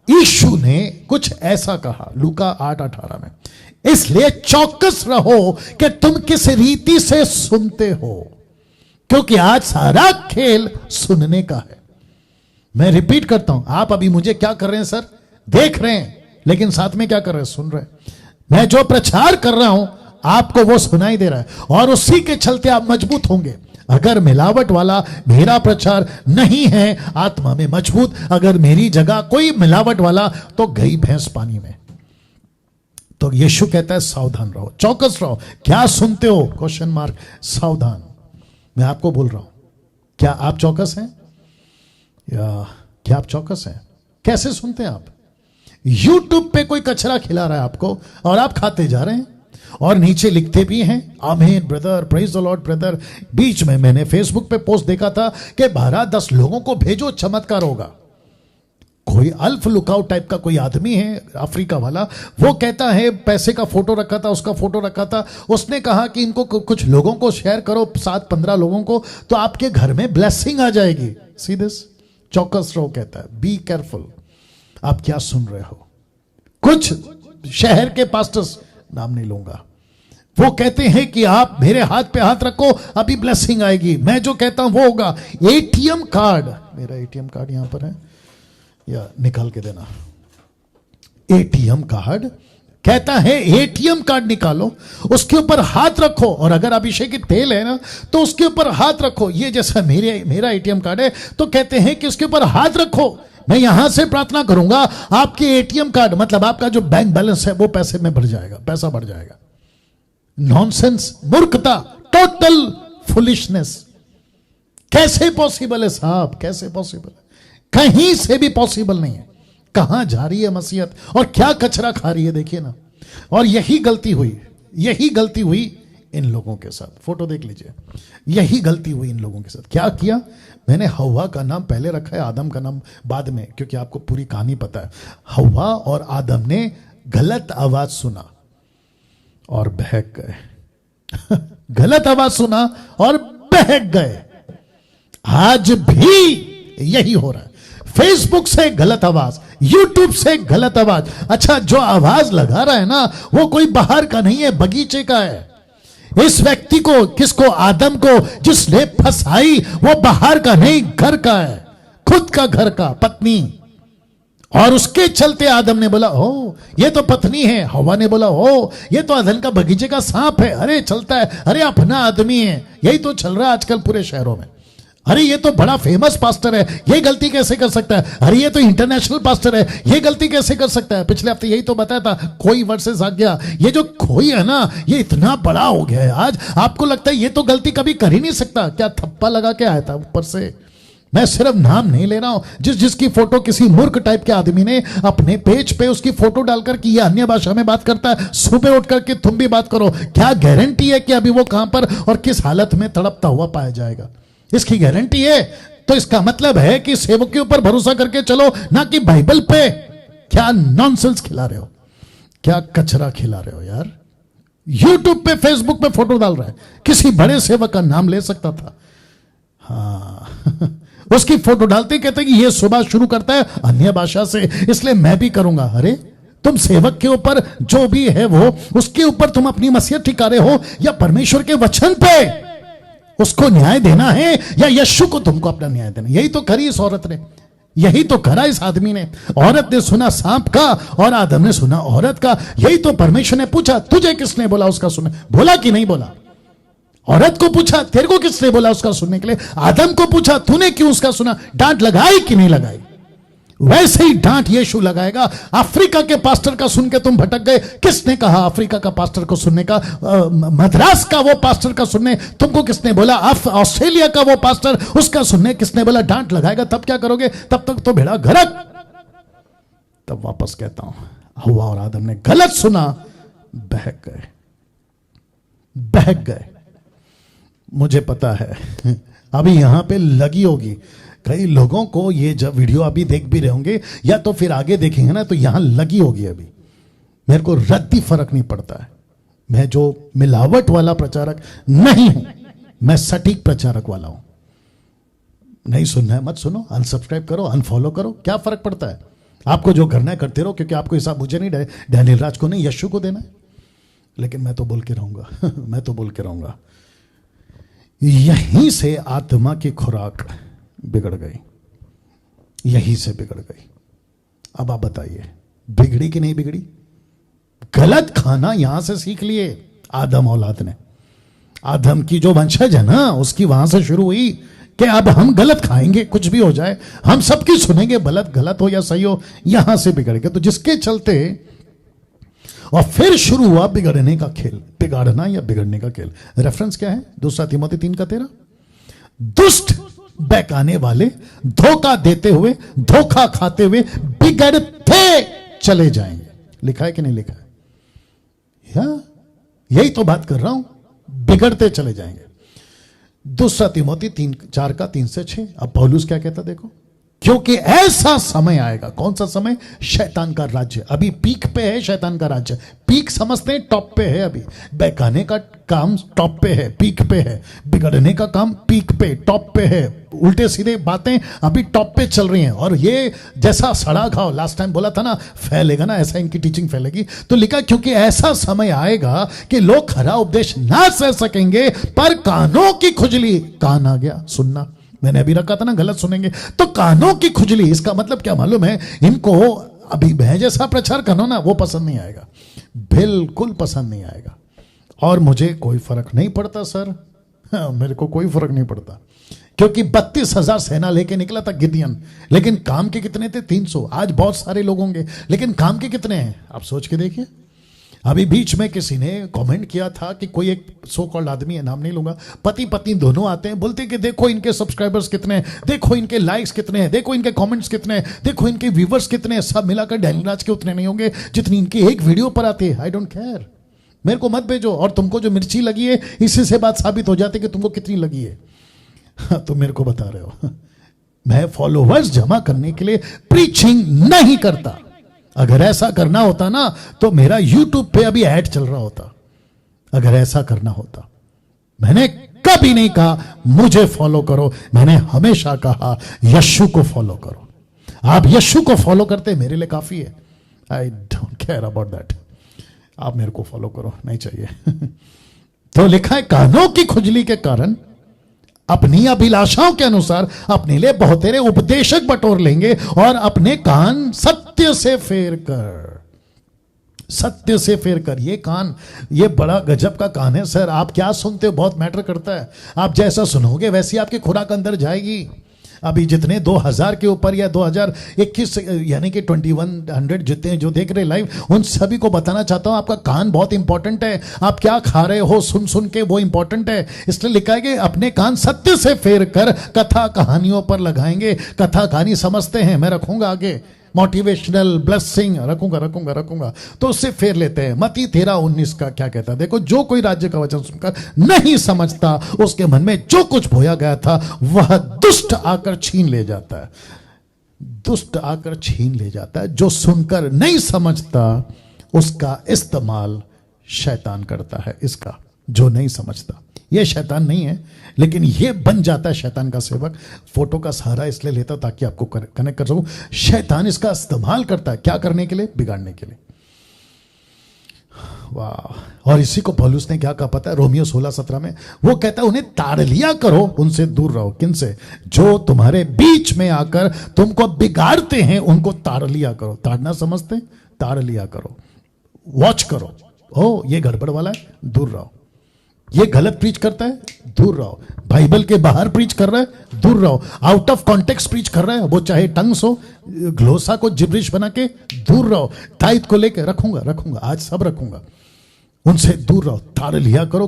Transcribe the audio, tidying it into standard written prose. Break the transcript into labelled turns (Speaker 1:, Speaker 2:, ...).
Speaker 1: यीशु ने कुछ ऐसा कहा लूका 8:18 में, इसलिए चौकस रहो कि तुम किस रीति से सुनते हो, क्योंकि आज सारा खेल सुनने का है। मैं रिपीट करता हूं, आप अभी मुझे क्या कर रहे हैं सर? देख रहे हैं, लेकिन साथ में क्या कर रहे हैं? सुन रहे हैं। मैं जो प्रचार कर रहा हूं आपको वो सुनाई दे रहा है, और उसी के चलते आप मजबूत होंगे। अगर मिलावट वाला मेरा प्रचार नहीं है आत्मा में मजबूत, अगर मेरी जगह कोई मिलावट वाला, तो गई भैंस पानी में। तो यीशु कहता है सावधान रहो, चौकस रहो। क्या सुनते हो? क्वेश्चन मार्क, सावधान। मैं आपको बोल रहा हूं, क्या आप चौकस हैं? या क्या आप चौकस हैं? कैसे सुनते हैं आप? यूट्यूब पे कोई कचरा खिला रहा है आपको और आप खाते जा रहे हैं, और नीचे लिखते भी हैं आमीन brother, praise the lord brother. बीच में मैंने फेसबुक पे पोस्ट देखा था कि 12-10 लोगों को भेजो, चमत्कार होगा। कोई अल्फ लुकआउट टाइप का कोई आदमी है अफ्रीका वाला, वो कहता है, पैसे का फोटो रखा था, उसका फोटो रखा था, उसने कहा कि इनको कुछ लोगों को शेयर करो, 7-15 लोगों को, तो आपके घर में ब्लेसिंग आ जाएगी। सी दिस, चौकस रहो कहता है, बी केयरफुल। आप क्या सुन रहे हो? कुछ शहर के पास्टर्स, नाम नहीं लूंगा, वो कहते हैं कि आप मेरे हाथ पे हाथ रखो, अभी ब्लेसिंग आएगी। मैं जो कहता हूं वो होगा। एटीएम कार्ड, मेरा एटीएम कार्ड यहां पर है, या निकाल के देना। एटीएम कार्ड कहता है, एटीएम कार्ड निकालो, उसके ऊपर हाथ रखो, और अगर अभिषेक की तेल है ना तो उसके ऊपर हाथ रखो। ये जैसा मेरा एटीएम कार्ड है, तो कहते हैं कि उसके ऊपर हाथ रखो। मैं यहां से प्रार्थना करूंगा, आपके एटीएम कार्ड मतलब आपका जो बैंक बैलेंस है वो पैसे में बढ़ जाएगा, पैसा बढ़ जाएगा। नॉनसेंस, मूर्खता, टोटल फुलिशनेस। कैसे पॉसिबल है साहब? कैसे पॉसिबल है? कहीं से भी पॉसिबल नहीं है। कहां जा रही है मसीहत, और क्या कचरा खा रही है, देखिए ना। और यही गलती हुई इन लोगों के साथ। फोटो देख लीजिए, यही गलती हुई इन लोगों के साथ। क्या किया? मैंने हव्वा का नाम पहले रखा है, आदम का नाम बाद में, क्योंकि आपको पूरी कहानी पता है। हव्वा और आदम ने गलत आवाज सुना और बहक गए। गलत आवाज सुना और बहक गए। आज भी यही हो रहा है। फेसबुक से गलत आवाज, यूट्यूब से गलत आवाज। अच्छा, जो आवाज लगा रहा है ना, वो कोई बाहर का नहीं है, बगीचे का है। इस व्यक्ति को, किसको? आदम को जिसने फंसाई, वो बाहर का नहीं, घर का है, खुद का घर का, पत्नी। और उसके चलते आदम ने बोला, ओ ये तो पत्नी है। हवा ने बोला, ओ ये तो अदन का बगीचे का सांप है। अरे चलता है, अरे अपना आदमी है। यही तो चल रहा है आजकल पूरे शहरों में। अरे ये तो बड़ा फेमस पास्टर है, ये गलती कैसे कर सकता है? अरे ये तो इंटरनेशनल पास्टर है, ये गलती कैसे कर सकता है? पिछले हफ्ते यही तो बताया था, खोई वर्सेस आज्ञा। ये जो खोई है ना, ये इतना बड़ा हो गया है आज, आपको लगता है ये तो गलती कभी कर ही नहीं सकता। क्या थप्पा लगा के आया था ऊपर से? मैं सिर्फ नाम नहीं ले रहा हूं। जिसकी फोटो किसी मूर्ख टाइप के आदमी ने अपने पेज पे उसकी फोटो डालकर कि ये अन्य भाषा में बात करता है, सुबह उठ करके तुम भी बात करो। क्या गारंटी है कि अभी वो कहां पर और किस हालत में तड़पता हुआ पाया जाएगा? इसकी गारंटी है? तो इसका मतलब है कि सेवक के ऊपर भरोसा करके चलो, ना कि बाइबल पे। क्या नॉनसेंस खिला रहे हो, क्या कचरा खिला रहे हो यार। यूट्यूब पे, फेसबुक पे फोटो डाल रहा है, किसी बड़े सेवक का नाम ले सकता था। हाँ उसकी फोटो डालते कहते कि ये सुबह शुरू करता है अन्य भाषा से, इसलिए मैं भी करूंगा। अरे तुम सेवक के ऊपर जो भी है वो, उसके ऊपर तुम अपनी मसीहत ठिका रहे हो, या परमेश्वर के वचन पे उसको न्याय देना है, या यीशु को तुमको अपना न्याय देना? यही तो करी इस औरत ने, यही तो करा इस आदमी ने। औरत ने सुना सांप का और आदम ने सुना औरत का। यही तो परमेश्वर ने पूछा, तुझे किसने बोला उसका सुनने? बोला कि नहीं बोला? औरत को पूछा, तेरे को किसने बोला उसका सुनने के लिए? आदम को पूछा, तूने क्यों उसका सुना? डांट लगाई कि नहीं लगाई? वैसे ही डांट यीशु लगाएगा। अफ्रीका के पास्टर का सुन के तुम भटक गए, किसने कहा अफ्रीका का पास्टर को सुनने का? मद्रास का वो पास्टर का सुनने तुमको किसने बोला? ऑस्ट्रेलिया का वो पास्टर, उसका सुनने किसने बोला? डांट लगाएगा। तब क्या करोगे? तब तक तो भेड़ा घरक। तब वापस कहता हूं, हव्वा और आदम ने गलत सुना, बहक गए, बहक गए। मुझे पता है अभी यहां पे लगी होगी कई लोगों को, ये जब वीडियो अभी देख भी रहे होंगे या तो फिर आगे देखेंगे ना, तो यहां लगी होगी अभी। मेरे को रद्दी फर्क नहीं पड़ता है। मैं जो मिलावट वाला प्रचारक नहीं हूं, मैं सटीक प्रचारक वाला हूं। नहीं सुनना है मत सुनो, अनसब्सक्राइब करो, अनफॉलो करो, क्या फर्क पड़ता है? आपको जो करना है करते रहो, क्योंकि आपको हिसाब मुझे नहीं, डैनियल राज को नहीं, यशु को देना है। लेकिन मैं तो बोल के रहूंगा मैं तो बोल के रहूंगा। यहीं से आत्मा की खुराक बिगड़ गई, यहीं से बिगड़ गई। अब आप बताइए, बिगड़ी कि नहीं बिगड़ी? गलत खाना यहां से सीख लिए आदम औलाद ने। आदम की जो वंशज है ना, उसकी वहां से शुरू हुई कि अब हम गलत खाएंगे, कुछ भी हो जाए हम सबकी सुनेंगे, गलत हो या सही हो, यहां से बिगड़ गए। तो जिसके चलते और फिर शुरू हुआ बिगड़ने का खेल, बिगाड़ना या बिगड़ने का खेल। रेफरेंस क्या है? 2 तीमोथी 3:13। दुष्ट बहकाने वाले धोखा देते हुए, धोखा खाते हुए बिगड़ते चले जाएंगे। लिखा है कि नहीं लिखा है? यही तो बात कर रहा हूं, बिगड़ते चले जाएंगे। 2 तीमोथी 4:3-6। अब पौलुस क्या कहता देखो, क्योंकि ऐसा समय आएगा। कौन सा समय? शैतान का राज्य अभी पीक पे है। शैतान का राज्य पीक समझते हैं, टॉप पे है। अभी बहकाने का काम टॉप पे है, पीक पे है। बिगड़ने का काम पीक पे, टॉप पे है। उल्टे सीधे बातें अभी टॉप पे चल रही हैं। और ये जैसा सड़ा घाव लास्ट टाइम बोला था ना, फैलेगा ना, ऐसा इनकी टीचिंग फैलेगी। तो लिखा, क्योंकि ऐसा समय आएगा कि लोग खरा उपदेश ना सह सकेंगे, पर कानों की खुजली, कान आ गया सुनना, मैंने अभी रखा था ना, गलत सुनेंगे तो कानों की खुजली। इसका मतलब क्या मालूम है? इनको अभी मैं जैसा प्रचार करना ना, वो पसंद नहीं आएगा, बिल्कुल पसंद नहीं आएगा। और मुझे कोई फर्क नहीं पड़ता सर, मेरे को कोई फर्क नहीं पड़ता, क्योंकि 32,000 सेना लेके निकला था गिदियन, लेकिन काम के कितने थे? 300। आज बहुत सारे लोग होंगे, लेकिन काम के कितने हैं? आप सोच के देखिए। अभी बीच में किसी ने कमेंट किया था कि कोई एक सो कॉल्ड आदमी है, नाम नहीं लूंगा, पति पत्नी दोनों आते हैं, बोलते हैं कि देखो इनके सब्सक्राइबर्स कितने हैं, देखो इनके लाइक्स कितने हैं, देखो इनके कमेंट्स कितने हैं, देखो इनके व्यूवर्स कितने हैं। सब मिलाकर डैनियल राज के उतने नहीं होंगे जितनी इनकी एक वीडियो पर आती है। आई डोंट केयर, मेरे को मत भेजो। और तुमको जो मिर्ची लगी है, इसी से बात साबित हो जाती है कि तुमको कितनी लगी है। तो मेरे को बता रहे हो, मैं फॉलोवर्स जमा करने के लिए प्रीचिंग नहीं करता। अगर ऐसा करना होता ना, तो मेरा YouTube पे अभी ऐड चल रहा होता। अगर ऐसा करना होता, मैंने कभी नहीं कहा मुझे फॉलो करो, मैंने हमेशा कहा यशु को फॉलो करो। आप यशु को फॉलो करते मेरे लिए काफी है। I don't care about that, आप मेरे को फॉलो करो, नहीं चाहिए। तो लिखा है, कानों की खुजली के कारण अपनी अभिलाषाओं के अनुसार अपने लिए बहुतेरे उपदेशक बटोर लेंगे, और अपने कान सत्य से फेर कर, सत्य से फेर कर। ये कान, ये बड़ा गजब का कान है सर। आप क्या सुनते हो बहुत मैटर करता है। आप जैसा सुनोगे वैसी आपकी खुराक अंदर जाएगी। अभी जितने 2000 के ऊपर या 2021 यानी कि 2100 जितने जो देख रहे लाइव, उन सभी को बताना चाहता हूं, आपका कान बहुत इंपॉर्टेंट है। आप क्या खा रहे हो सुन सुन के, वो इंपॉर्टेंट है। इसलिए लिखा है कि अपने कान सत्य से फेर कर कथा कहानियों पर लगाएंगे। कथा कहानी समझते हैं, मैं रखूंगा आगे, मोटिवेशनल ब्लेसिंग रखूंगा, तो उससे फेर लेते हैं। मत्ती 13:19 का क्या कहता है देखो, जो कोई राज्य का वचन सुनकर नहीं समझता, उसके मन में जो कुछ बोया गया था वह दुष्ट आकर छीन ले जाता है। दुष्ट आकर छीन ले जाता है। जो सुनकर नहीं समझता, उसका इस्तेमाल शैतान करता है। इसका जो नहीं समझता, ये शैतान नहीं है, लेकिन ये बन जाता है शैतान का सेवक। फोटो का सहारा इसलिए लेता ताकि आपको कनेक्ट कर सकूं। शैतान इसका इस्तेमाल करता है, क्या करने के लिए? बिगाड़ने के लिए। वाह। और इसी को पौलुस ने क्या कहा पता है? रोमियो 16:17 में वो कहता है, उन्हें ताड़ लिया करो, उनसे दूर रहो। किनसे? जो तुम्हारे बीच में आकर तुमको बिगाड़ते हैं, उनको ताड़ लिया करो। ताड़ना समझते? ताड़ लिया करो, वॉच करो। ओ ये गड़बड़ वाला है, दूर रहो। ये गलत प्रीच करता है, दूर रहो। बाइबल के बाहर प्रीच कर रहा है, दूर रहो। आउट ऑफ कॉन्टेक्स्ट प्रीच कर रहा है, वो चाहे टंग्स हो, ग्लोसा को जिब्रिश बना के, दूर रहो। ताइद को लेके रखूंगा, आज सब रखूंगा, उनसे दूर रहो। ताड़ लिया करो।